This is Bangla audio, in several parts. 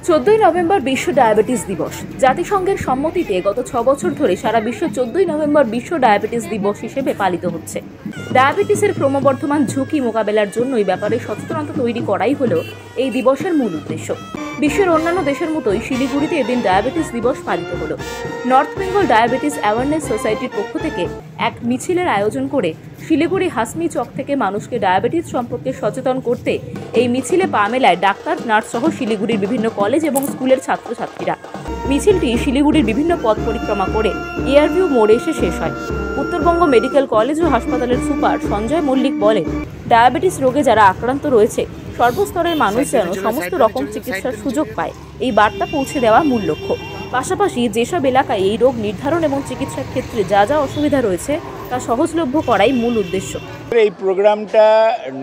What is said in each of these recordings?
14ই নভেম্বর বিশ্ব ডায়াবেটিস দিবস। জাতিসংঘের সম্মতিতে গত 6 বছর ধরে সারা বিশ্ব 14ই নভেম্বর বিশ্ব ডায়াবেটিস দিবস হিসেবে পালিত হচ্ছে। ডায়াবেটিসের ক্রমবর্ধমান ঝুঁকি মোকাবেলার জন্য এই ব্যাপারে সচেতনতা তৈরি করাই হলো এই দিবসের মূল উদ্দেশ্য। বিশ্বের অন্যান্য দেশের মতোই শিলিগুড়িতে এদিন ডায়াবেটিস দিবস পালিত হলো। নর্থ বেঙ্গল ডায়াবেটিস অ্যাওয়ারনেস সোসাইটির পক্ষ থেকে এক মিছিলের আয়োজন করে শিলিগুড়ি হাসমি চক থেকে মানুষকে ডায়াবেটিস সম্পর্কে সচেতন করতে এই মিছিলে পা মেলায় ডাক্তার, নার্স সহ শিলিগুড়ির বিভিন্ন কলেজ এবং স্কুলের ছাত্রছাত্রীরা। মিছিলটি শিলিগুড়ির বিভিন্ন পথ পরিক্রমা করে এয়ারভিউ মোড়ে এসে শেষ হয়। উত্তরবঙ্গ মেডিকেল কলেজ ও হাসপাতালের সুপার সঞ্জয় মল্লিক বলেন, ডায়াবেটিস রোগে যারা আক্রান্ত রয়েছে সর্বস্তরের মানুষ যেন সমস্ত রকম চিকিৎসার সুযোগ পায়, এই বার্তা পৌঁছে দেওয়া মূল লক্ষ্য। পাশাপাশি যেসব এলাকায় এই রোগ নির্ধারণ এবং চিকিৎসার ক্ষেত্রে যা যা অসুবিধা রয়েছে তা সহজলভ্য করাই মূল উদ্দেশ্য। এই প্রোগ্রামটা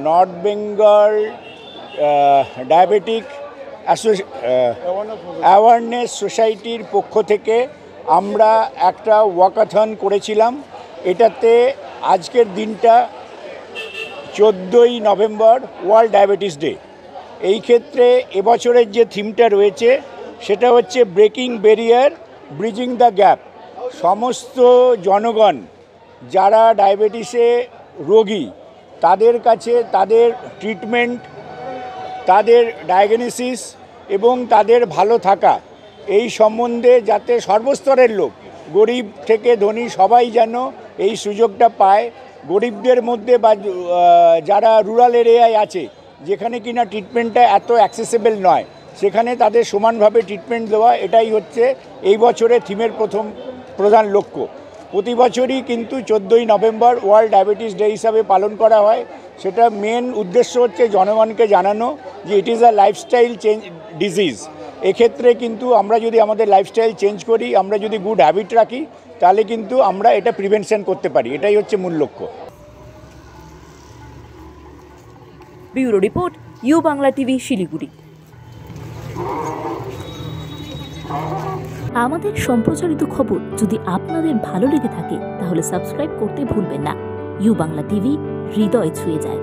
নর্থ বেঙ্গল ডায়াবেটিক অ্যাওয়ারনেস সোসাইটির পক্ষ থেকে আমরা একটা ওয়াকাথন করেছিলাম। এটাতে আজকের দিনটা 14ই নভেম্বর ওয়ার্ল্ড ডায়াবেটিস ডে। এই ক্ষেত্রে এবছরের যে থিমটা রয়েছে সেটা হচ্ছে breaking barrier, bridging the gap. সমস্ত জনগণ যারা ডায়াবেটিসে রোগী তাদের কাছে তাদের ট্রিটমেন্ট, তাদের ডায়াগনোসিস এবং তাদের ভালো থাকা এই সম্বন্ধে যাতে সর্বস্তরের লোক, গরিব থেকে ধনী সবাই যেন এই সুযোগটা পায়। গরিবদের মধ্যে বা যারা রুরাল এরিয়ায় আছে, যেখানে কিনা ট্রিটমেন্টটা এত অ্যাক্সেসেবল নয়, সেখানে তাদের সমানভাবে ট্রিটমেন্ট দেওয়া, এটাই হচ্ছে এই বছরের থিমের প্রধান লক্ষ্য। প্রতি বছরই কিন্তু 14ই নভেম্বর ওয়ার্ল্ড ডায়াবেটিস ডে হিসাবে পালন করা হয়। সেটা মেন উদ্দেশ্য হচ্ছে জনগণকে জানানো যে it is a lifestyle change disease. এক্ষেত্রে কিন্তু আমরা যদি আমাদের লাইফস্টাইল চেঞ্জ করি, আমরা যদি গুড হ্যাবিট রাখি, তাহলে কিন্তু আমরা এটা প্রিভেনশন করতে পারি। এটাই হচ্ছে মূল লক্ষ্য। Bureau report, U Bangla TV, Siliguri. আমাদের সম্প্রচারিত খবর যদি আপনাদের ভালো লেগে থাকে তাহলে সাবস্ক্রাইব করতে ভুলবেন না। ইউ বাংলা টিভি, হৃদয় ছুঁয়ে যায়।